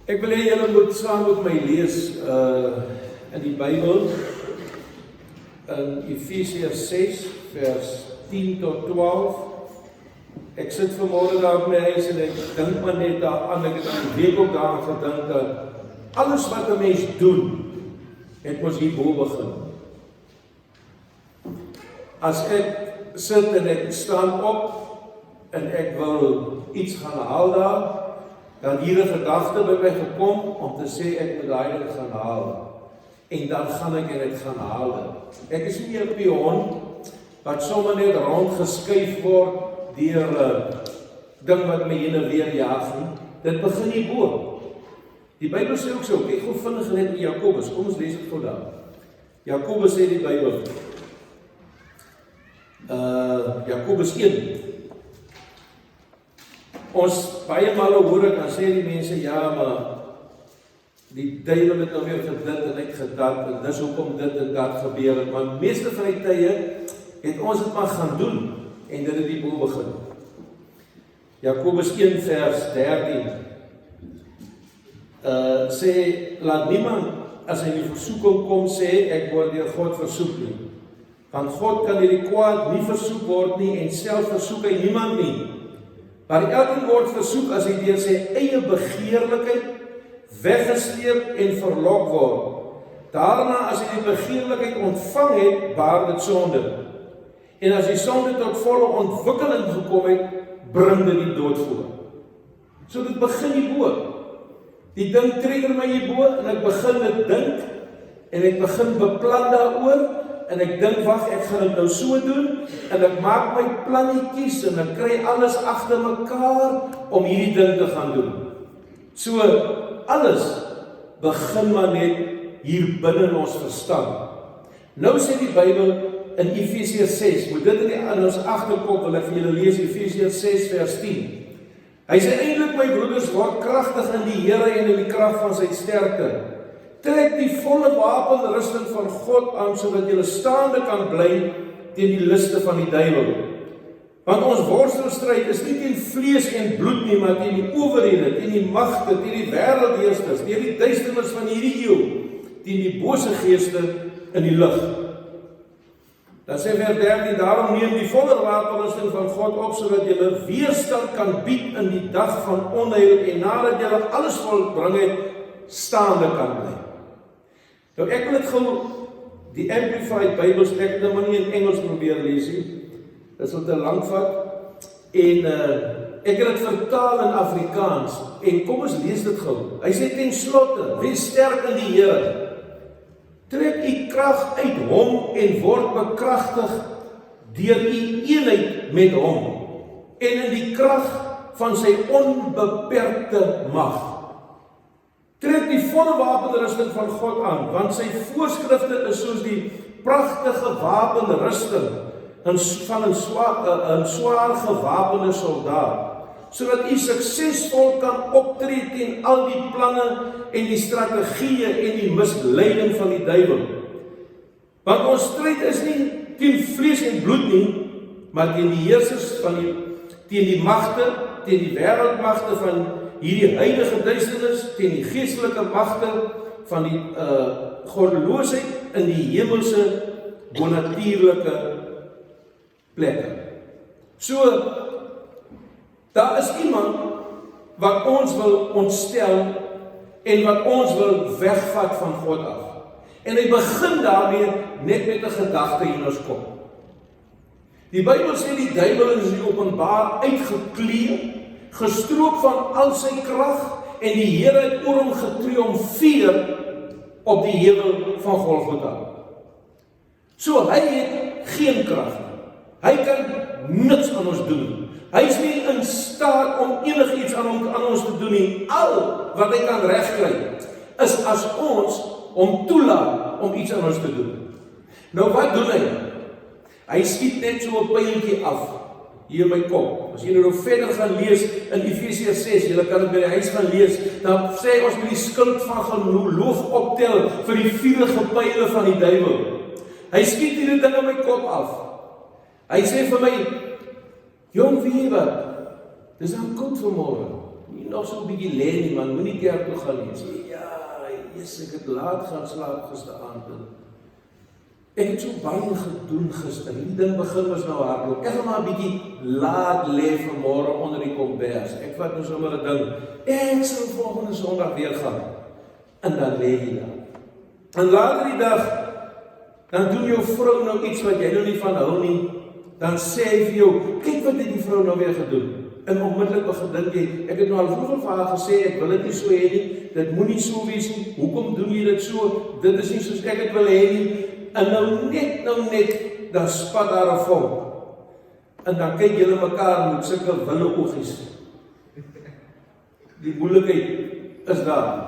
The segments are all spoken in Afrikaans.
Ek wil hê julle moet saam met my lees in die Bybel in Efesiërs 6 vers 10 tot 12. Ek sit vanmôre daar op my huis en ek dink maar net daaraan, ek het aan die week ook daaraan gedink dat alles wat 'n mens doen, het mos hierbo begin. As ek sit en ek staan op en ek wil iets gaan haal daar, dan hier 'n gedagte by my gekom om te sê ek moet daai ding gaan haal. En dan gaan ek en ek gaan haal. Ek is nie 'n pion wat sommer net rondgeskuif word deur 'n ding wat my heen en weer jaag nie. Dit begin hierbo. Die Bybel sê ook so, kyk gou vinnig net in Jakobus. Kom ons lees dit gou daar. Jakobus sê die Bybel. Jakobus 1. Ons baie male hoor ek, dan sê die mense, ja, maar die duiwel het nou weer gedit en ek gedat, en dis hoekom dit en dat gebeur het, maar meeste van die tye het ons dit maar gaan doen, en dit het die boel begin. Jakobus 1 vers 13 sê, laat niemand, as hy in die versoeking kom, sê, ek word deur God versoek nie. Want God kan hierdie kwaad nie versoek word nie, en self versoek hy niemand nie. Maar elkeen word versoek as hy deur sy eie begeerlikheid weggesleep en verlok word. Daarna, as hy die begeerlikheid ontvang het, baar dit sonde. En as die sonde tot volle ontwikkeling gekom het, bring dit die dood voor. So dit begin hierbo. Die ding trigger my hierbo, en ek begin dit dink, en ek begin beplan daaroor, en ek dink, wag, ek gaan dit nou so doen, en ek maak my plannetjies, en ek kry alles agter mekaar, om hierdie ding te gaan doen. So, alles begin maar net hier binne in ons verstand. Nou sê die Bybel in Efesiërs 6, moet dit in ons agterkop, wil ek vir julle lees, Efesiërs 6 vers 10. Hy sê eintlik, my broeders, word kragtig in die Here en in die krag van sy sterkte. Trek die volle wapenrusting van God aan, sodat julle staande kan bly teen die liste van die duiwel. Want ons worstelstryd is nie teen vlees en bloed nie, maar teen die owerhede, teen die magte, teen die wêreldheersers, teen die duisternis van hierdie eeu, teen die bose geeste in die lig. Dan sê vers 13, daarom neem die volle wapenrusting van God op, sodat julle weerstand kan bied in die dag van onheil, en nadat julle alles volbring het, staande kan bly. Nou ek wil dit gou, die Amplified Bybels, ek het nou maar nie in Engels probeer lees nie, dit sal te lank vat, en ek het dit vertaal in Afrikaans, en kom ons lees dit gou. Hy sê ten slotte, wees sterk in die Here, trek u krag uit hom, en word bekragtig deur u eenheid met hom, en in die krag van sy onbeperkte mag. Trek die volle wapenrusting van God aan, want sy voorskrifte is soos die pragtige wapenrusting van 'n swaar gewapende soldaat, sodat u suksesvol kan optree teen al die planne en die strategieë en die misleiding van die duiwel. Want ons stryd is nie teen vlees en bloed nie, maar teen die heersers teen die magte, teen die wêreldmagte van hierdie huidige duisternis, teen die geestelike magte van die goddeloosheid in die hemelse bonatuurlike plekke. So, daar is iemand wat ons wil ontstel en wat ons wil wegvat van God af. En hy begin daarmee net met 'n gedagte in ons kop. Die Bybel sê die duiwel is in die openbaar uitgeklee, gestroop van al sy krag, en die Here het oor hom getriomfeer op die heuwel van Golgotha. So hy het geen krag nie. Hy kan niks aan ons doen. Hy is nie in staat om enigiets aan ons te doen nie. Al wat hy kan regkry is as ons hom toelaat om iets aan ons te doen. Nou wat doen hy? Hy skiet net so 'n pyltjie af hier in my kop. As jy nou verder gaan lees in Efesiërs 6, jy kan dit by die huis gaan lees, dan sê ons met die skild van geloof optel vir die vuurige pyle van die duiwel. Hy skiet hierdie ding in my kop af. Hy sê vir my, jong, weet jy wat? Dis dan koud vanmôre. nie nog so 'n bietjie lê nie, man, moenie kerk toe gaan nie. Sê, ja, Jesus, ek het laat gaan slaap gisteraand. Ek het so baie gedoen gister. Die ding begin was nou hardloop. Ek gaan maar 'n bietjie laat lê vanmôre onder die kombers. Ek vat nou sommer 'n ding. Ek sal volgende Sondag weer gaan. En dan lê jy daar. En later die dag, dan doen jou vrou nou iets wat jy nou nie van hou nie. Dan sê hy vir jou, kyk wat het die vrou nou weer gedoen. En onmiddellik begin dink jy, ek het nou al vroeër vir haar gesê, ek wil dit nie so hê nie, dit moet nie so wees nie, hoekom doen jy dit so, dit is nie soos ek het wil hê nie, en nou net, dan spat daar 'n vonk, en dan kyk julle mekaar met sulke wille oogies. Die moeilikheid is daar.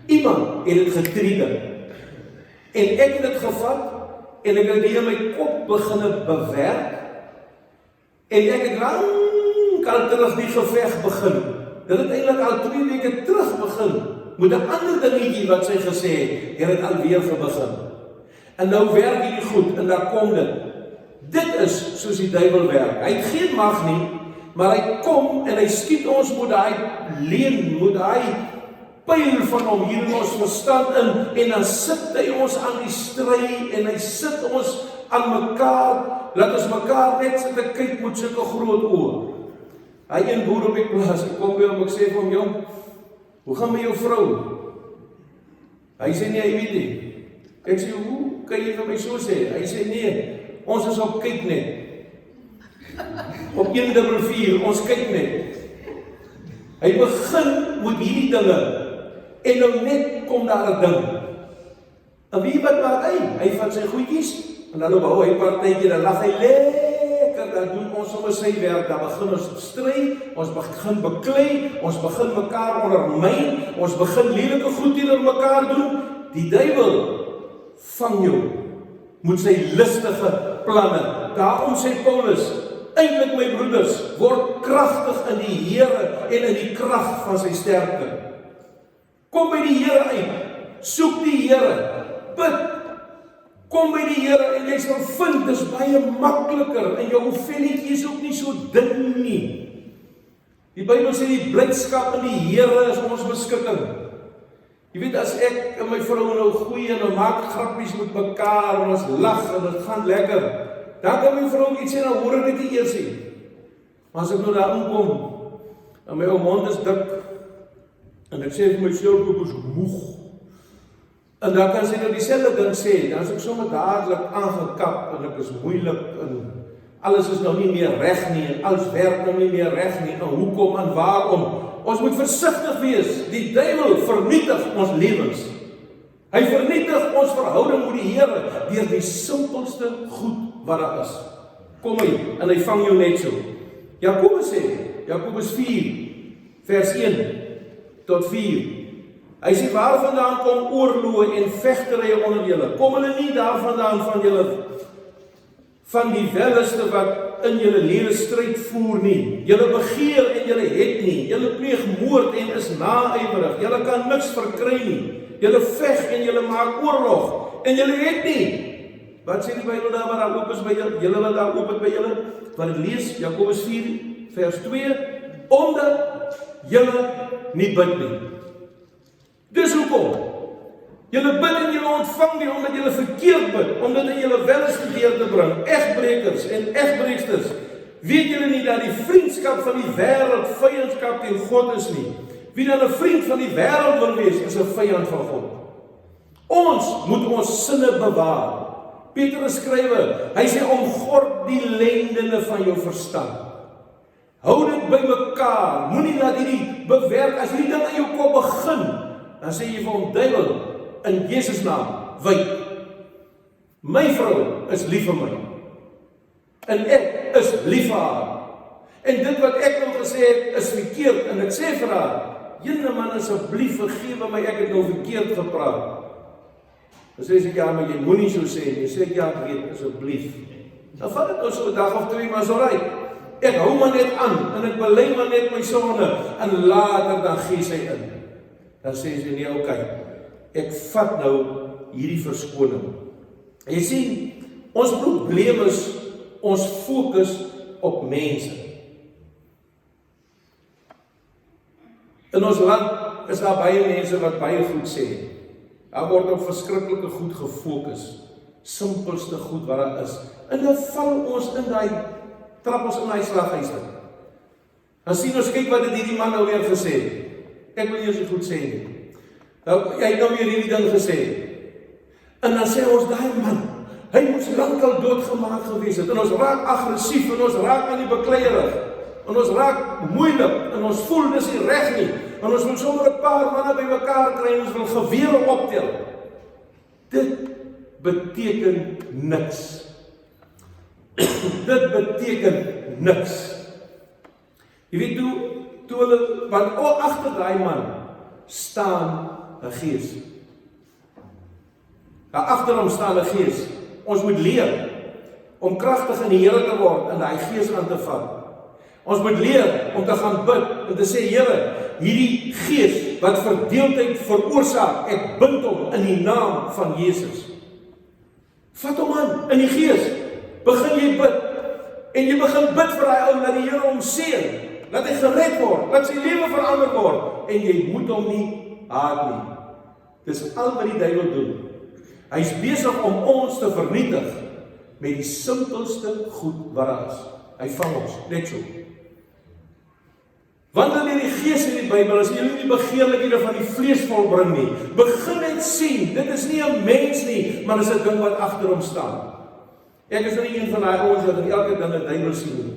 Iemand het dit getrigger, en ek het dit gevat, en ek het dit in my kop begin bewerk, en ek het al terug die geveg begin. Dit het eintlik al 2 weke terug begin, met 'n ander dingetjie wat sy gesê het, het alweer begin. En nou werk hierdie goed, en daar kom dit. Dit is soos die duiwel werk. Hy het geen mag nie, maar hy kom en hy skiet ons met daai leuen, met daai pyl van hom hier in ons verstand in, en dan sit hy ons aan die stry, en hy sit ons aan mekaar, laat ons mekaar net sit te kyk met sulke groot oë. Hy een boer op die plaas, ek kom by hom, ek sê vir hom, jong, hoe gaan met jou vrou? Hy sê nie, hy weet nie. Ek sê, hoe kan jy vir my so sê? Hy sê, nee, ons is op kyk net. Op 144, ons kyk net. Hy begin met hierdie dinge, en nou net kom daar 'n ding. En wie wat maak hy? Hy vat sy goedjies, en dan hou hy partytjie, dan lag hy lekker, dan doen ons sommer sy werk, dan begin ons stry, ons begin beklei, ons begin mekaar ondermyn, ons begin lelike goed teenoor mekaar doen. Die duiwel vang jou met sy listige planne. Daarom sê Paulus, eintlik my broeders, word kragtig in die Here en in die krag van sy sterkte. Kom by die Here uit, soek die Here, bid, kom by die Here en jy sal vind, dis baie makliker, en jou velletjie is ook nie so dun nie. Die Bybel sê die blydskap in die Here is ons beskutting. Jy weet, as ek en my vrou nou goeie en maak grappies met mekaar, en ons lag en dit gaan lekker, dan kan my vrou iets sê, dan hoor ek dit nie eers nie. Maar as ek nou daar inkom, en my ou mond is dik, en ek sê vir myself, ek is moeg, en dan kan sy nou dieselfde ding sê, dan is ek sommer dadelik aangekap, en ek is moeilik, en alles is nou nie meer reg nie, en alles werk nou nie meer reg nie, en hoekom en waarom? Ons moet versigtig wees, die duiwel vernietig ons lewens. Hy vernietig ons verhouding met die Here, deur die simpelste goed wat daar is. Kom hy, en hy vang jou net so. Jakobus sê, Jakobus 4, vers 1 tot 4, hy sê, waar vandaan kom oorloë en vegterye onder julle? Kom hulle nie daar vandaan van julle, van die welleste wat in julle lewe stryd voer nie. Julle begeer en julle het nie. Julle pleeg moord en is naaiwerig. Julle kan niks verkry nie. Julle veg en julle maak oorlog en julle het nie. Wat sê die Bybel daar wat daar oop is by julle? Julle wat daar oop is by julle? Wat ek lees, Jakobus 4, vers 2, omdat julle nie bid nie. Dis hoekom. Julle bid en julle ontvang nie, omdat julle verkeerd bid, omdat dit julle welis teweeg te bring, egbrekers en egbreeksters. Weet julle nie dat die vriendskap van die wêreld vyandskap teen God is nie? Wie dan 'n vriend van die wêreld wil wees, is 'n vyand van God. Ons moet ons sinne bewaar. Petrus skrywe, hy sê, omgord die lendene van jou verstand. Hou dit by mekaar, moenie laat hierdie bewerk, as hierdie ding in jou kop begin, dan sê jy vir hom, duiwel, in Jesus naam, wyk. My vrou is lief vir my. En ek is lief vir haar. En dit wat ek nou gesê het, is verkeerd. En ek sê vir haar, jene man, asseblief vergewe my, ek het nou verkeerd gepraat. Dan sê ek, ja, maar jy moet nie so sê. Jy sê ek, ja, ek weet, asseblief. Dan vat het nou so 'n dag of 2, maar so right. Ek hou maar net aan, en ek bely maar net my sonde, en later dan gee sy in. Dan sê sy, nee, okay. Ek vat nou hierdie verskoning. Jy sien, ons probleem is, ons fokus op mense. In ons land is daar baie mense wat baie goed sê. Daar word op verskriklike goed gefokus. Simpelste goed wat daar is. En dan val ons in trap ons in die slaghuis in. Dan sien ons, kyk wat het hierdie man nou weer gesê. Ek wil eers nie goed sê nie. Nou, hy het nou weer hierdie ding gesê. En dan sê ons, daai man, hy moes lankal doodgemaak gewees het. En ons raak aggressief, en ons raak aan die bekleierig. En ons raak moeilik, en ons voel dis nie reg nie. En ons wil sommer 'n paar manne by mekaar kry, en ons wil gewere optel. Dit beteken niks. Dit beteken niks. Jy weet toe hulle, want agter daai man staan 'n gees. Daar agter hom staan 'n gees. Ons moet leer om kragtig in die Here te word en daai gees aan te vat. Ons moet leer om te gaan bid en te sê, Here, hierdie gees wat verdeeldheid veroorsaak, ek bind hom in die naam van Jesus. Vat hom aan in die gees. Begin jy bid. En jy begin bid vir daai ou dat die Here hom seën. Laat hy gered word, laat sy lewe verander word. En jy moet hom nie haat nie. Dis al wat die duiwel doen. Hy is besig om ons te vernietig met die simpelste goed wat daar is. Hy vang ons, net so. Wandel in die gees in die Bybel, as jy nie begeerlikhede van die vlees volbring nie, begin net sien, dit is nie 'n mens nie, maar is 'n ding wat agter hom staan. Ek is nie een van daai ouens wat in elke ding 'n duiwel sien nie.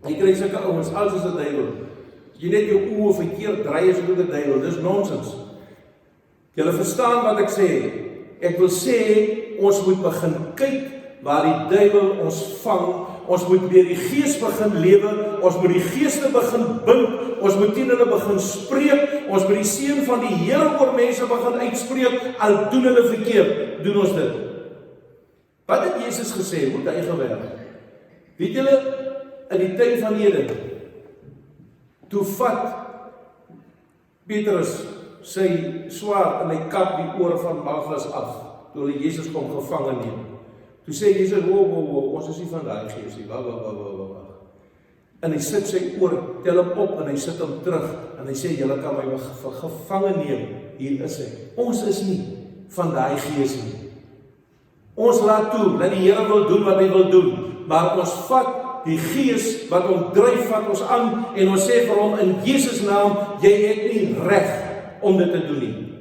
Jy kry sulke ouens, alles is 'n duiwel. Jy net jou oë verkeerd draai is ook 'n duiwel, dis nonsens. Julle verstaan wat ek sê. Ek wil sê, ons moet begin kyk waar die duiwel ons vang. Ons moet deur die gees begin lewe, ons moet die geeste begin bind, ons moet teen hulle begin spreek, ons moet die seën van die Here oor mense begin uitspreek, al doen hulle verkeerd, doen ons dit. Wat het Jesus gesê, moet hy gewerk? Weet julle, in die tuin van Eden, toe vat Petrus sy swaard en hy kap die oor van Malchus af, toe hulle Jesus kom gevange neem. Toe sê Jesus, wow, ons is nie van daai gees nie, wag. En hy sit sy oor, tel hom op en hy sit hom terug, en hy sê, julle kan my gevange neem, hier is hy. Ons is nie van daai gees nie. Ons laat toe, dat die Here wil doen wat hy wil doen, maar ons vat die gees wat hom dryf, vat ons aan, en ons sê vir hom, in Jesus naam, jy het nie reg om dit te doen nie.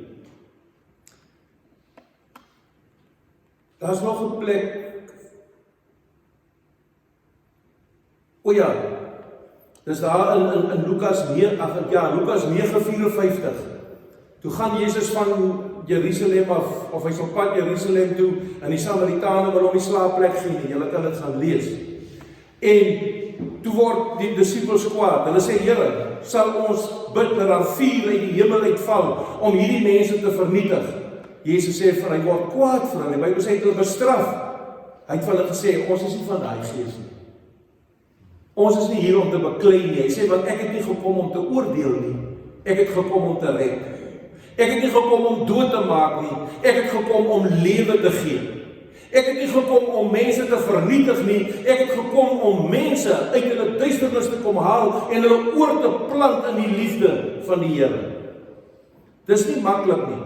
Daar is nog 'n plek. O ja, dis daar in Lukas 9:54. Toe gaan Jesus van Jerusalem af, of hy's op pad Jerusalem toe, en die Samaritane wil hom nie slaapplek gee nie, julle kan dit gaan lees. En toe word die disippels kwaad, hulle sê, Here, sal ons bid dat daar vuur uit die hemel uitval, om hierdie mense te vernietig? Jesus sê vir hy word kwaad vir hulle, die Bybel sê hy het hulle bestraf. Hy het vir hulle gesê, ons is nie van daai gees nie. Ons is nie hier om te beklei nie. Hy sê, want ek het nie gekom om te oordeel nie. Ek het gekom om te red. Ek het nie gekom om dood te maak nie. Ek het gekom om lewe te gee. Ek het nie gekom om mense te vernietig nie. Ek het gekom om mense uit hulle duisternis te kom haal en hulle oor te plant in die liefde van die Here. Dis nie maklik nie.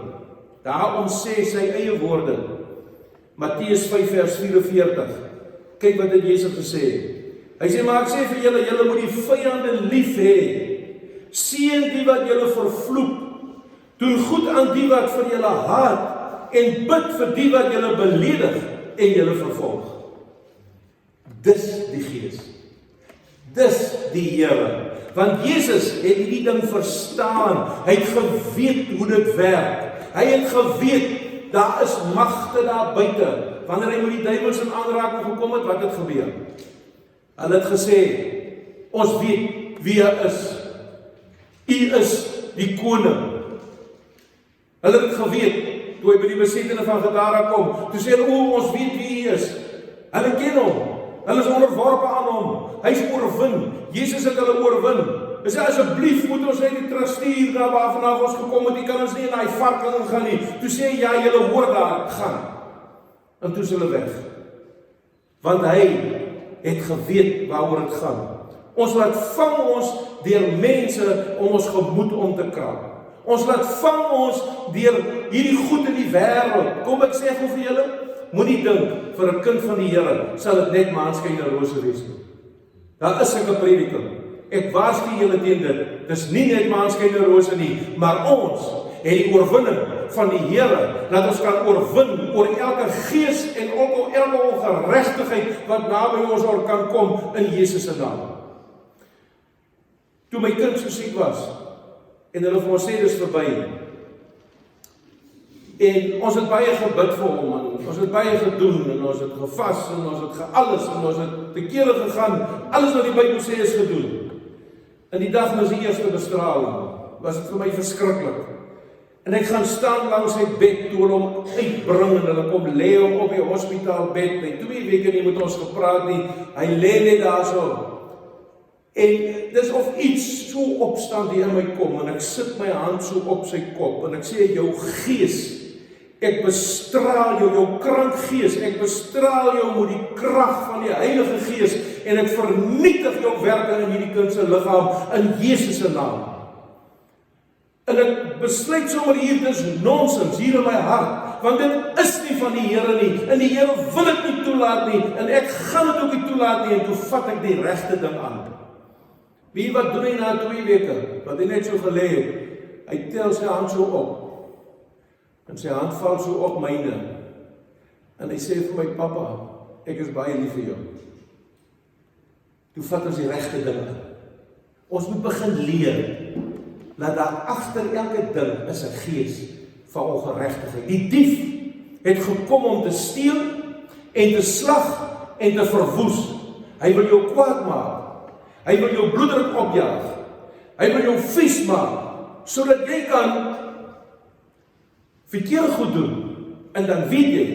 Daarom sê sy eie woorde. Matteus 5:44. Kyk wat het Jesus gesê. Hy sê, maar ek sê vir julle, julle moet die vyande lief hê. Seën die wat julle vervloek. Doen goed aan die wat vir julle haat en bid vir die wat julle beledig en julle vervolg. Dis die Gees. Dis die Here. Want Jesus het hierdie ding verstaan. Hy het geweet hoe dit werk. Hy het geweet, daar is magte daar buite. Wanneer hy met die duiwels in aanraking gekom het, wat het gebeur? Hulle het gesê, ons weet wie hy is. U is die koning. Hulle het geweet, toe hy by die besettene van Gadara kom, toe sê hulle, ons weet wie hy is. Hulle ken hom. Hulle is onderworpe aan hom. Hy is oorwin. Jesus het hulle oorwin. Hy sê, asseblief moet ons net nie terugstuur na waarvan ons gekom het, die kan ons nie in die varken ingaan nie. Toe sê, ja, julle hoor daar, gaan. En toe is hulle weg. Want hy het geweet waaroor het gaan. Ons laat vang ons deur mense om ons gemoed om te krap. Ons laat vang ons deur hierdie goed in die wêreld. Kom ek sê vir julle, moenie dink vir 'n kind van die Here sal dit net maanskyn en rose wees nie. Daar is 'n prediking. Ek waarsku julle teen dit. Dis nie net maanskyn en rose nie, maar ons het die oorwinning van die Here, dat ons kan oorwin oor elke gees en ook elke ongeregtigheid wat naby ons kan kom in Jesus se naam. Toe my kind so siek was, en hulle vir ons sê dis verby, en ons het baie gebid vir hom, en ons het baie gedoen, en ons het gevas, en ons het alles, en ons het te kere gegaan, alles wat die Bybel sê is gedoen. En die dag was die eerste bestraling, was dit vir my verskriklik. En ek gaan staan langs sy bed, toe hulle hom uitbring, en hulle kom lê hom op die hospitaalbed, en 2 weke nie met ons gepraat nie, hy lê net daar so. En dis of iets so opstaan die in my kom, en ek sit my hand so op sy kop, en ek sê, jou gees, ek bestraal jou, jou krank gees, ek bestraal jou met die krag van die Heilige Gees, en ek vernietig jou werking in hierdie kind se liggaam, in Jesus se naam. En ek besluit sommer hier, dis nonsens hier in my hart, want dit is nie van die Here nie, en die Here wil dit nie toelaat nie, en ek gaan dit ook nie toelaat nie, en toe vat ek die regte ding aan. Wie wat doen hy na 2 weke, wat hy net so gelê het, hy tel sy hand so op, en sy hand val so op myne, en hy sê vir my, papa, ek is baie lief vir jou. Toe vat ons die regte ding aan. Ons moet begin leer, dat daar agter elke ding is 'n gees van ongeregtigheid. Die dief het gekom om te steel, en te slag, en te verwoes. Hy wil jou kwaad maak. Hy wil jou bloeddruk opjaag. Hy wil jou vies maak, sodat jy kan verkeerd goed doen. En dan weet jy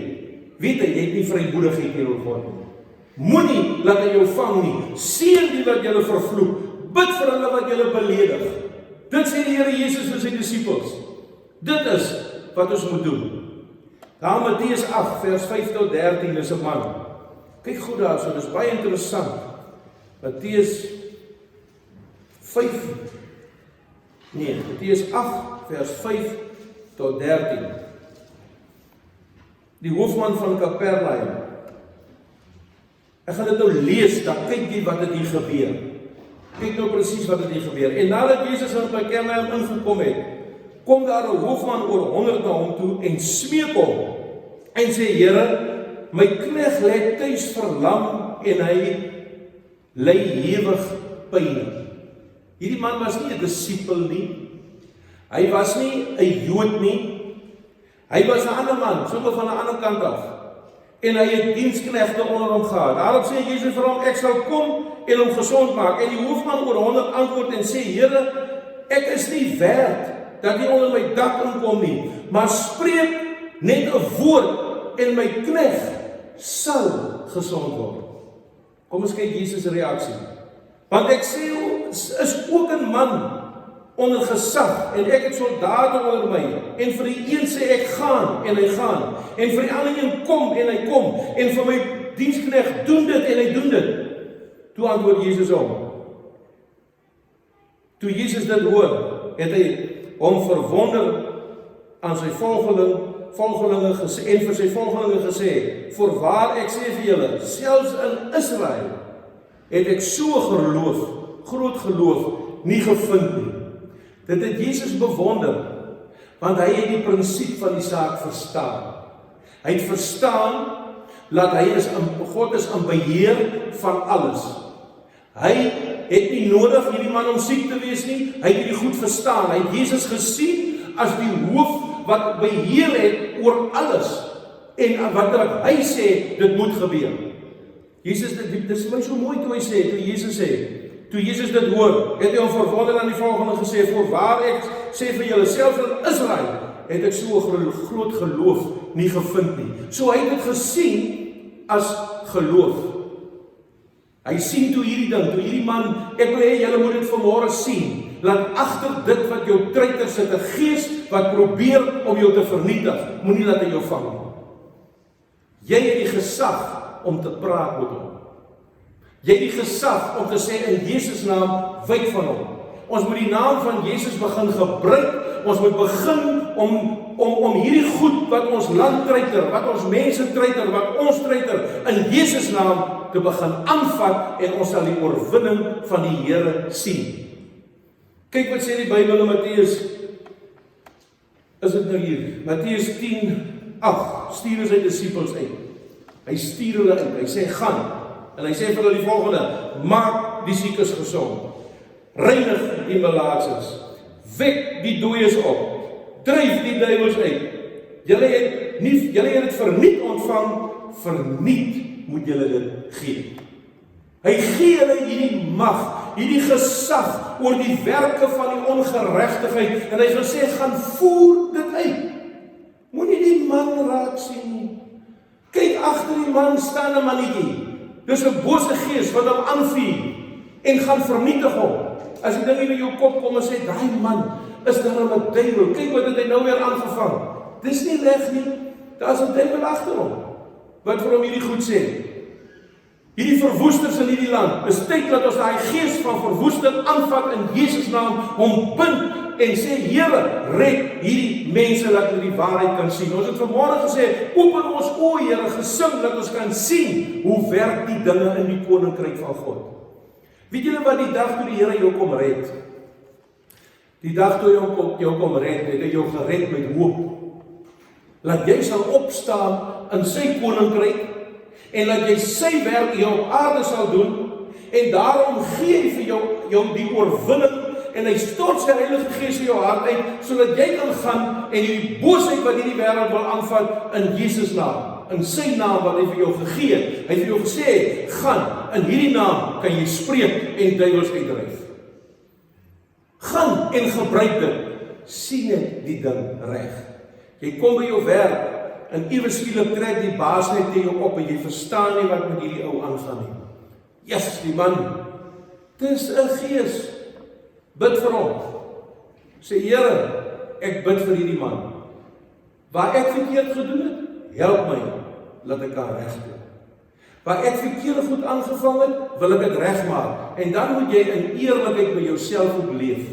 het nie vrymoedigheid teenoor God nie. Moenie laat hy jou vang nie. Seën die wat julle vervloek. Bid vir hulle wat julle beledig. Dit sê die Here Jesus vir sy disippels. Dit is wat ons moet doen. Daar in Matteus 8 vers 5 tot 13 is 'n man. Kyk goed daar, so dis baie interessant. Matteus 8 vers 5 tot 13. Die hoofman van Kapernaum. Ek gaan dit nou lees, dan kyk jy wat dit hier gebeur. Kyk nou presies wat dit hier gebeur. En nadat Jesus in Kapernaum ingekom het, kom daar 'n hoofman oor 100 na hom toe en smeek hom en sê, Here, my knegt lê tuis verlam en hy ly ewig pyn. Hierdie man was nie 'n disipel nie. Hy was nie 'n Jood nie. Hy was 'n ander man, sommer van 'n ander kant af. En hy het diensknegte onder hom gehad. Daarop sê Jesus vir hom, ek sal kom en hom gesond maak. En die hoofman oor 100 antwoord en sê, Here, ek is nie werd dat jy onder my dak inkom nie, maar spreek net 'n woord en my knegt sal gesond word. Kom ons kyk Jesus se reaksie. Want ek sê, is ook 'n man onder gesag, en ek het soldate onder my, en vir die een sê ek gaan, en hy gaan, en vir die ander een kom, en hy kom, en vir my diensknegt doen dit, en hy doen dit. Toe antwoord Jesus hom. Toe Jesus dit hoor, het hy hom verwonder aan sy volgelinge gesê, en vir sy volgelinge gesê, voorwaar ek sê vir julle, selfs in Israel, het ek so groot geloof, nie gevind nie. Dit het Jesus bewonder, want hy het die prinsip van die saak verstaan. Hy het verstaan, dat God is in beheer van alles. Hy het nie nodig hierdie man om siek te wees nie, hy het hierdie goed verstaan. Hy het Jesus gesien as die hoof wat beheer het oor alles, en wat hy sê, dit moet gebeur. Jesus, dit is my so mooi toe Jesus dit hoor, het hy hom verwonder aan die volgende gesê, voorwaar ek sê vir julle, selfs in Israel, het ek so groot geloof nie gevind nie. So hy het dit gesien as geloof. Hy sien toe hierdie man, ek wil hê julle moet dit vanmôre sien, laat agter dit wat jou treiter sit, 'n gees wat probeer om jou te vernietig, moenie laat hy jou vang. Jy het die gesag om te praat met hom. Jy het die gesag om te sê in Jesus naam, wyk van hom. Ons moet die naam van Jesus begin gebruik. Ons moet begin om hierdie goed wat ons land treiter, wat ons mense treiter, wat ons treiter, in Jesus naam te begin aanvat en ons sal die oorwinning van die Here sien. Kyk wat sê die Bybel in Matteus, is dit nou hier, Matteus 10:8, stuur hy sy disippels uit. Hy stuur hulle uit, hy sê gaan, en hy sê vir hulle die volgende, maak die siekes gesond, reinig die malaatses, wek die dooies op, dryf die duiwels uit. Julle het dit verniet ontvang, verniet moet julle dit gee. Hy gee hulle hierdie mag, hierdie gesag oor die werke van die ongeregtigheid, en hy het gesê, gaan voer dit uit. Moenie die man raak sien nie. Kyk, agter die man staan 'n mannetjie. Dis 'n bose gees wat hom aanvuur en gaan vernietig hom. As die ding in jou kop kom en sê, daai man is dan 'n duiwel. Kyk wat het hy nou weer aangevang. Dis nie reg nie. Daar's 'n duiwel agter hom. Wat vir hom hierdie goed sê. Hierdie verwoesters in hierdie land. Dis tyd dat ons daai gees van verwoesting aanvat in Jesus naam, hom bind en sê, Here, red hierdie mense dat hulle die waarheid kan sien. Ons het vanmôre gesê, open ons oë, Here, gesing dat ons kan sien hoe werk die dinge in die koninkryk van God. Weet julle wat die dag toe die Here jou kom red? Die dag toe jou kom red, het hy jou gered met hoop. Laat jy sal opstaan in sy koninkryk en laat jy sy werk hier op aarde sal doen en daarom gee hy vir jou die oorwinning en hy stort sy Heilige Gees in jou hart uit sodat jy kan gaan en die boosheid wat hierdie wêreld wil aanvat in Jesus naam, in sy naam wat hy vir jou gegee het. Hy het vir jou gesê, gaan, in hierdie naam kan jy spreek en duiwels uitdryf. Gaan en gebruik dit. Sien net die ding reg. Jy kom by jou werk en iewers skielik trek die baas net teen jou op en jy verstaan nie wat met hierdie ou aangaan nie. Yes, die man. Dis 'n gees. Bid vir hom. Sê, Here, ek bid vir hierdie man. Waar ek verkeerd gedoen het, help my, laat ek daar reg doen. Waar ek verkeerde goed aangevang het, wil ek dit regmaak. En dan moet jy in eerlikheid by jouself ook leef.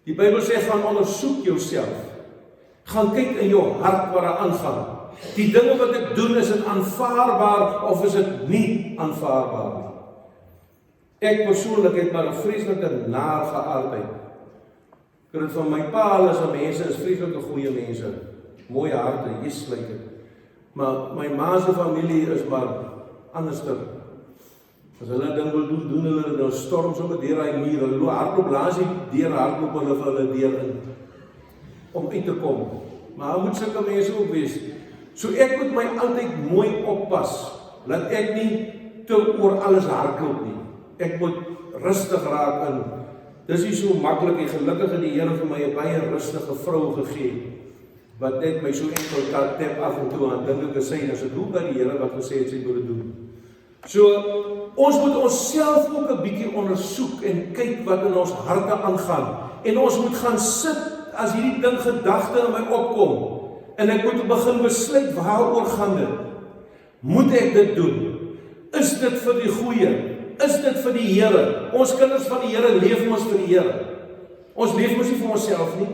Die Bybel sê, gaan ondersoek jouself. Gaan kyk in jou hart wat daar aangaan. Die dinge wat ek doen, is dit aanvaarbaar of is dit nie aanvaarbaar nie? Ek persoonlik het maar 'n vreeslike naar geaardheid. Ek het van my pa, alles aan mense is vreeslike goeie mense. Mooi harte, Jesus lyk dit. Maar my ma se familie is maar anderster. As hulle 'n ding wil doen hulle nou storm sommer deur daai muur. Hulle hardloop langs die deur, hardloop hulle vir hulle deur in om uit te kom. Maar moet sulke mense ook wees. So ek moet my altyd mooi oppas, laat ek nie te oor alles hardloop nie. Ek moet rustig raak in. Dis nie so maklik nie. Gelukkig het die Here vir my 'n baie rustige vrou gegee, wat net my so enkel kan tap af en toe aan dink ek sê, as ek doen by die Here wat gesê het sy moet doen. So, ons moet onsself ook 'n bietjie ondersoek en kyk wat in ons harte aangaan. En ons moet gaan sit as hierdie ding gedagte in my opkom. En ek moet begin besluit, waaroor gaan dit? Moet ek dit doen? Is dit vir die goeie? Is dit vir die Here? Ons kinders van die Here leef mos vir die Here. Ons leef mos nie vir onsself nie.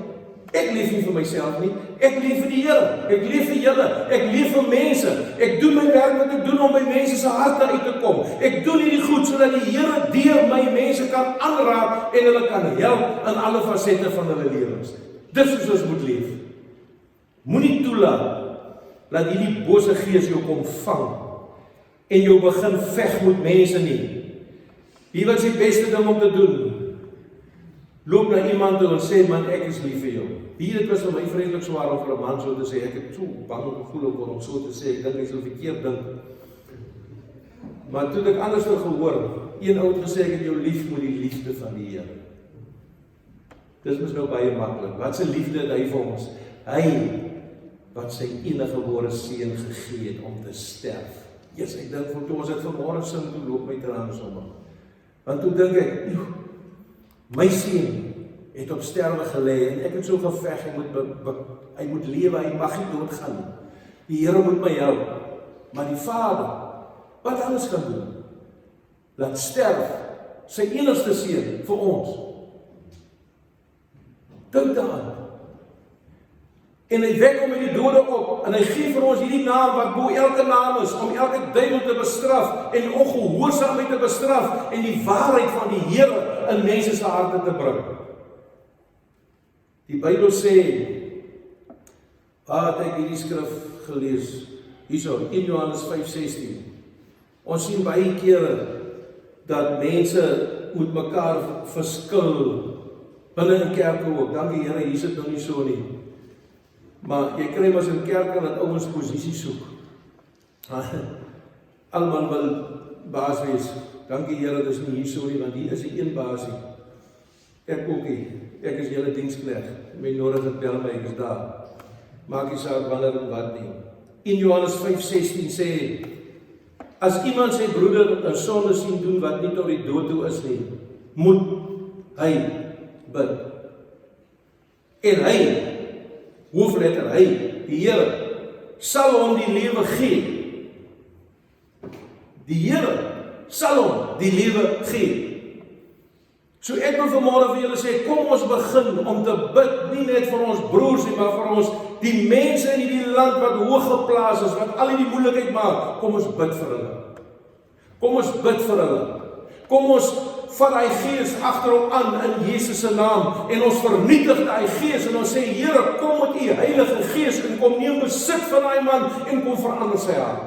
Ek leef nie vir myself nie. Ek leef vir die Here. Ek leef vir julle. Ek leef vir mense. Ek doen my werk wat ek doen om by mense se harte uit te kom. Ek doen hierdie goed sodat die Here deur my mense kan aanraak en hulle kan help in alle fasette van hulle lewens. Dis hoe ons moet leef. Moenie toelaat dat hierdie bose gees jou kom vang en jou begin veg met mense nie. Wie wat is die beste ding om te doen? Loop na iemand toe en sê, man, ek is lief vir jou. Dit was vir my vreeslik swaar om vir 'n man so te sê. Ek het so bang gevoel om so te sê. Ek dink hy sou verkeerd dink. Maar toe ek anders gehoor, een ou het gesê, ek het jou lief met die liefde van die Here. Dis mos nou baie maklik. Wat 'n liefde het hy vir ons? Hy wat sy enige gebore seun gegee het om te sterf. Yes, ek dink vir toe ons dit vanmôre sing, toe loop my trane sommer. Want toe dink ek, my seun het op sterwe gelê en ek het so geveg, hy moet lewe, hy mag nie doodgaan nie. Die Here moet my help. Maar die Vader, wat alles kan doen? laat sterf, sy enigste seun vir ons. Dink daaraan. En hy wek hom uit die dode op, en hy gee vir ons hierdie naam wat bo elke naam is, om elke duiwel te bestraf, en ongehoorsaamheid te bestraf, en die waarheid van die Here in mense se harte te bring. Die Bybel sê, waar het ek hierdie skrif gelees? Hierso, 1 Johannes 5:16. Ons sien baie kere dat mense met mekaar verskil, binne in kerke ook. Dankie Here, hier sit nou nie so nie. Maar jy kry mos in kerke dat ouens posisie soek. Almal wil baas wees. Dankie Here, dis nie hier so nie, want hier is die een baasie. Ek ook nie. Ek is julle diensknegt. My nodige tel my, ek is daar. Maak nie saak wanneer en wat nie. 1 Johannes 5:16 sê, as iemand sy broeder 'n sonde sien doen wat nie tot die dood toe is nie, moet hy bid. En hy, hoofletter hy, die Here, sal hom die lewe gee. Die Here sal hom die lewe gee. So ek wil vanmôre vir julle sê, kom ons begin om te bid, nie net vir ons broers nie, maar vir ons, die mense in hierdie land wat hoog geplaas is, wat al die moeilikheid maak, kom ons bid vir hulle. Kom ons bid vir hulle. Kom ons vat hy gees agter hom aan in Jesus se naam, en ons vernietig daai gees, en ons sê, Here, kom met u Heilige Gees, en kom neem besit van daai man, en kom verander sy hart.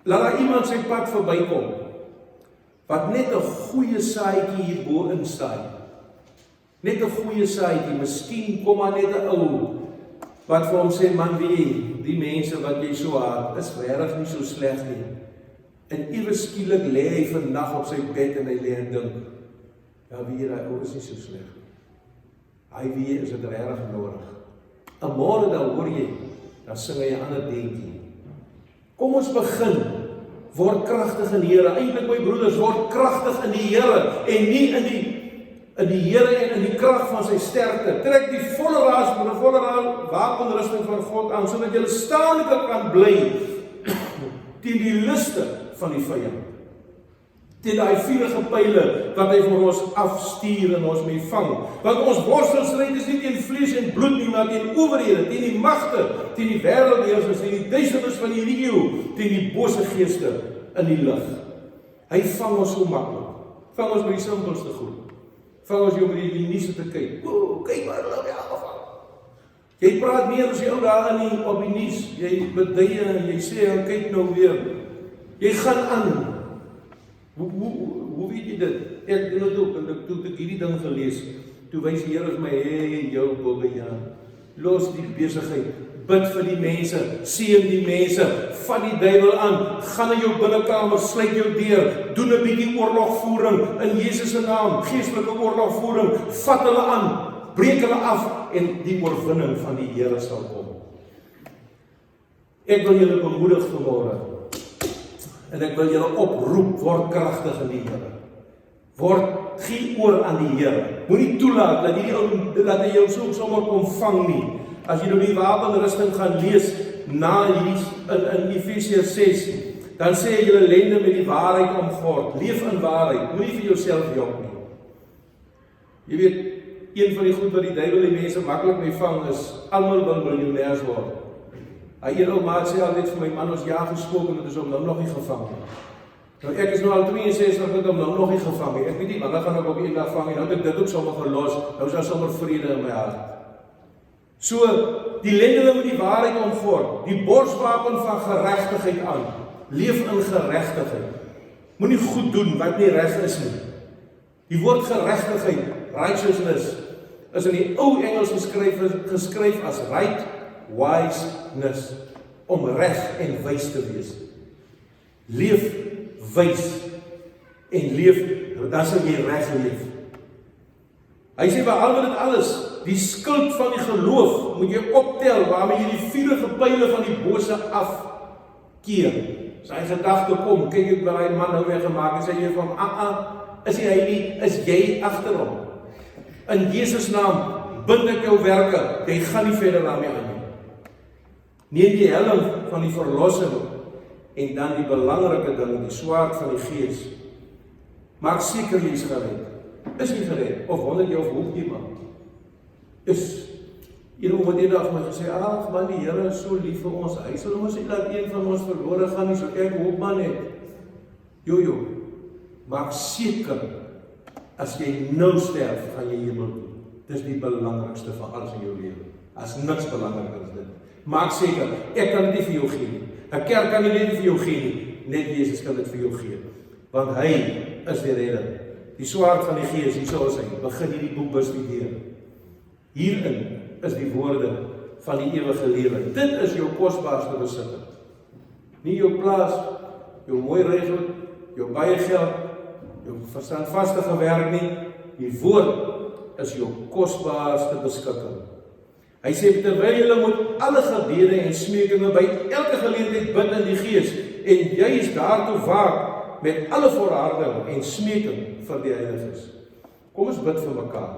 Laat daar iemand sy pad verbykom, wat net 'n goeie saadjie hierbo instaan. Net 'n goeie saadjie, miskien kom maar net 'n ou, wat vir hom sê, man, die mense wat jy so haat, is regtig nie so sleg nie. En ewe skielik lê hy vannag op sy bed en hy lê en dink, ja, wie daai ou is nie so sleg nie. Hy wie is dit regtig nodig. En môre dan hoor jy, dan sing hy 'n ander deuntjie. Kom ons begin, word kragtig in die Here. Eintlik my broeders, word kragtig in die Here en nie in die Here en in die krag van sy sterkte. Trek die volle wapenrusting van God aan, sodat jy staanlik kan bly teen die liste van die vyand. Teen daai vuurige pile wat hy vir ons afstuur en ons mee vang. Want ons worstelstryd is nie teen vlees en bloed nie, maar teen owerhede, teen die magte, teen die wêreldheersers, teen die duisternis van hierdie eeu, teen die bose geeste in die lig. Hy vang ons so maklik. Vang ons by die simpelste goed. Vang ons jou by die nuus te kyk. O, kyk maar hulle het afgevang. Jy praat meer as die ou daar in op die nuus. Jy beduie en jy sê, kyk nou weer. Jy gaan aan. Hoe weet jy dit? Ek doen dit ook, en toe ek hierdie ding gelees, toe wys die Here vir my, hey, jou Bobbejaan, los die besigheid, bid vir die mense, seën die mense, vat die duiwel aan, gaan in jou binnekamer, sluit jou deur, doen 'n bietjie oorlogvoering in Jesus se naam, geestelike oorlogvoering, vat hulle aan, breek hulle af, en die oorwinning van die Here sal kom. Ek wil julle bemoedig vanmôre, en ek wil julle oproep, word kragtig in die Here. Gee oor aan die Here. Moenie toelaat dat hy jou sommer kom vang nie. As jy nou die wapenrusting gaan lees na hierdie in Efesiërs 6, dan sê hy julle lende met die waarheid omgord. Leef in waarheid. Moenie vir jouself jok nie. Jy weet, een van die goed wat die duiwel die mense maklik mee vang is, almal wil miljonêers word. Hy een ou maat sê altyd vir my, man, ons ja gesproke, en dit is om nou nog nie gevang nie. Nou ek is nou al 62, met hom nou nog nie gevang nie. Ek weet nie, wanneer gaan ek op een dag vang nie, nou het ek dit ook sommer gelos, nou is daar sommer vrede in my hart. So, die lendele met die waarheid omvord, die borswapen van geregtigheid aan, leef in geregtigheid. Moenie goed doen wat nie reg is nie. Die woord geregtigheid, righteousness, is in die ou Engels geskryf as right, wiseness, om reg en wys te wees. Leef wys en leef, dan sal jy reg leef. Hy sê behalwe dit alles, die skuld van die geloof moet jy optel, waarmee jy die vuurige pyle van die bose afkeer. Sy gedagte kom, kyk ek waar hy man nou weggemaak, en sê jy van, is hy nie, is jy agter hom. In Jesus naam, bind ek jou werke, jy gaan nie verder daarmee aan nie. Neem die helm van die verlossing En dan die belangrike ding, die swaard van die Gees. Maak seker jy is gered. Is jy gered? Of wonder jy of hoop jy maar? Is. Een oom het eendag my gesê, ag man, die Here is so lief vir ons. Hy sal ons nie laat een van ons verlore gaan nie, so ek hoop maar net. Jojo, maak seker, as jy nou sterf, gaan jy hemel toe. Dis die belangrikste van alles in jou lewe. As niks belangriker as dit. Maak seker, ek kan dit nie vir jou gee nie. 'n Kerk kan dit nie vir jou gee nie. Net Jesus kan dit vir jou gee. Want hy is die redder. Die swaard van die Gees, hier sal hy, begin hierdie boek bestudeer. Hierin is die woorde van die ewige lewe. Dit is jou kosbaarste besitter. Nie jou plaas, jou mooi reisgoed, jou baie geld, jou verstandvastige werk nie. Die woord is jou kosbaarste beskikking. Hy sê, terwyl julle moet alle gebede en smekinge by elke geleentheid bid in die Gees, en jy is daartoe waak met alle volharding en smeking vir die heiliges. Kom ons bid vir mekaar.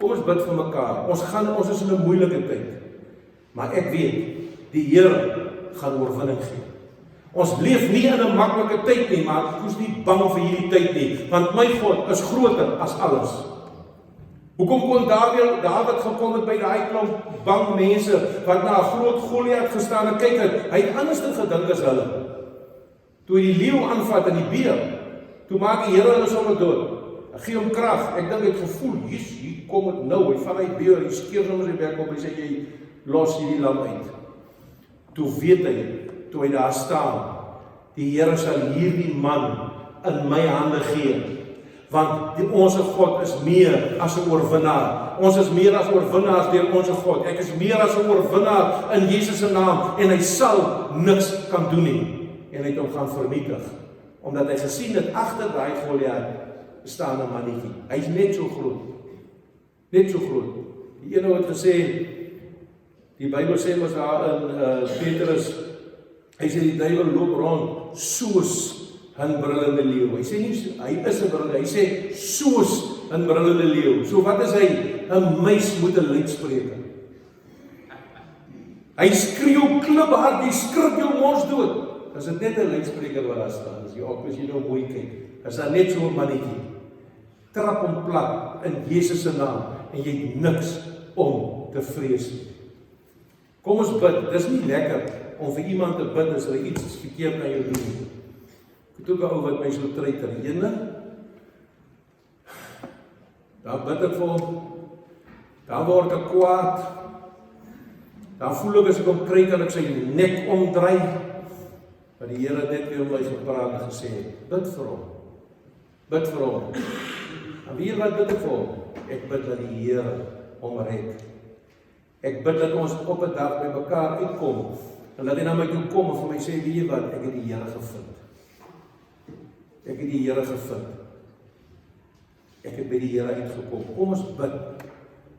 Kom ons bid vir mekaar. Ons is in 'n moeilike tyd. Maar ek weet, die Here gaan oorwinning gee. Ons leef nie in 'n maklike tyd nie, maar ek is nie bang vir hierdie tyd nie, want my God is groter as alles. Hoekom kon Dawid gekom het by daai klomp bang mense wat na 'n groot Goliat gestaan en kyk het, hy het anders dan gedink as hulle. Toe die leeu aanvat in die beer, toe maak die Here hulle sommer dood. Hy gee hom krag. Ek dink hy het gevoel, hier kom dit nou. Hy vat hy beer, hy skeer sommer sy bek op en sê jy los hierdie lam uit. Toe weet hy, toe hy daar staan, die Here sal hierdie man in my hande gee. Want ons God is meer as 'n oorwinnaar. Ons is meer as oorwinnaars deur ons God. Ek is meer as 'n oorwinnaar in Jesus se naam. En hy sal niks kan doen nie. En hy het hom gaan vernietig. Omdat hy gesien het, agter daai Goliat staan 'n mannetjie. Hy's net so groot. Net so groot. Die een het gesê, die Bybel sê mos daar in Petrus, hy sê die duiwel loop rond soos 'n brullende leeu. Hy sê nie, hy is 'n brullende, hy sê soos 'n brullende leeu. So wat is hy? 'n muis met 'n luidspreker. Hy skreeu kliphard, hy skrik jou mors dood. As dit net 'n luidspreker wat daar staan, as jy nou mooi kyk, is daar net so 'n mannetjie. Trap hom plat in Jesus se naam en jy het niks om te vrees nie. Kom ons bid. Dis nie lekker om vir iemand te bid as hulle iets verkeerd aan jou doen. Ek het ook 'n ou wat my so treiter, dan bid ek vir hom, dan word ek kwaad, dan voel ek as ek hom kry, kan ek sy nek omdraai, maar die Here het net weer my gepraat en gesê, bid vir hom, bid vir hom. En wie wat bid ek vir hom? Ek bid dat die Here hom red. Ek bid dat ons op 'n dag by mekaar uitkom, en dat hy na my toe kom en vir my sê, weet jy wat, ek het die Here gevind. Ek het die Here gevind. Ek het by die Here uitgekom. Kom ons bid.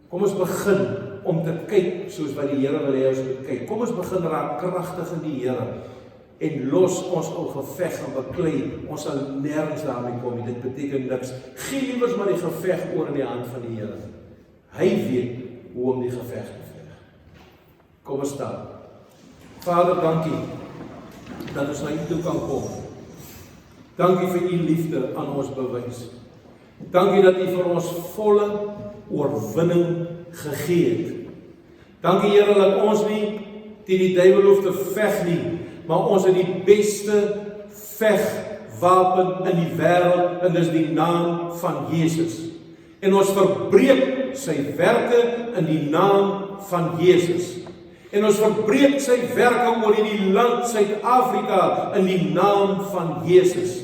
Kom ons begin om te kyk soos wat die Here wil hê ons moet kyk. Kom ons begin raak kragtig in die Here en los ons ou geveg en beklei. Ons sal nêrens daarmee kom nie. Dit beteken niks. Gee liewers maar die geveg oor in die hand van die Here. Hy weet hoe om die geveg te veg. Kom ons staan. Vader, dankie dat ons na U toe kan kom. Dankie vir U liefde aan ons bewys. Dankie dat U vir ons volle oorwinning gegee het. Dankie Here dat ons nie teen die duiwel hoef te veg nie, maar ons het die beste vegwapen in die wêreld en dis die naam van Jesus. En ons verbreek sy werke in die naam van Jesus. En ons verbreek sy werke oor hierdie land Suid-Afrika in die naam van Jesus.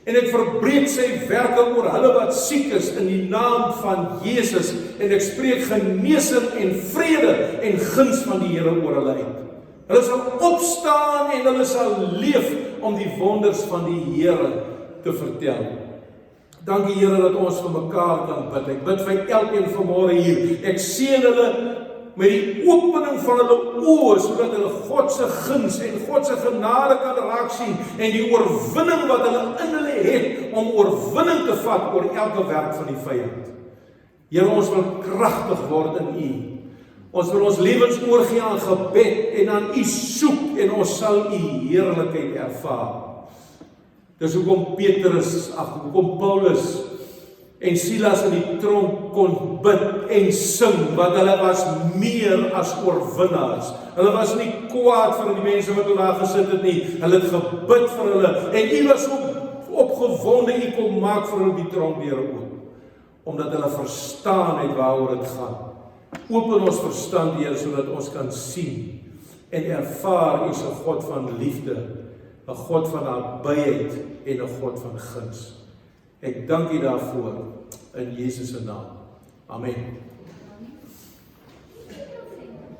En ek verbreek sy werke oor hulle wat siek is in die naam van Jesus. En ek spreek genesing en vrede en guns van die Here oor hulle uit. Hulle sal opstaan en hulle sal leef om die wonders van die Here te vertel. Dankie Here dat ons vir mekaar kan bid. Ek bid vir elkeen vanmôre hier. Ek seën hulle met die opening van hulle oë, sodat hulle God se guns en God se genade kan raak sien, en die oorwinning wat hulle in hulle het, om oorwinning te vat oor elke werk van die vyand. Here, ons wil kragtig word in U. Ons wil ons lewens oorgee aan gebed en aan U soek en ons sal U heerlikheid ervaar. Dis hoekom hoekom Paulus en Silas in die tronk kon bid en sing, want hulle was meer as oorwinnaars. Hulle was nie kwaad vir die mense wat hulle daar gesit het nie, hulle het gebid vir hulle, en U was opgewonde, U kom maak vir hulle die tronkdeure oop, omdat hulle verstaan het waaroor dit gaan. Open ons verstand, Heer, sodat ons kan sien en ervaar U is 'n God van liefde, 'n God van nabyheid en 'n God van guns. Ek dank U daarvoor in Jesus se naam. Amen.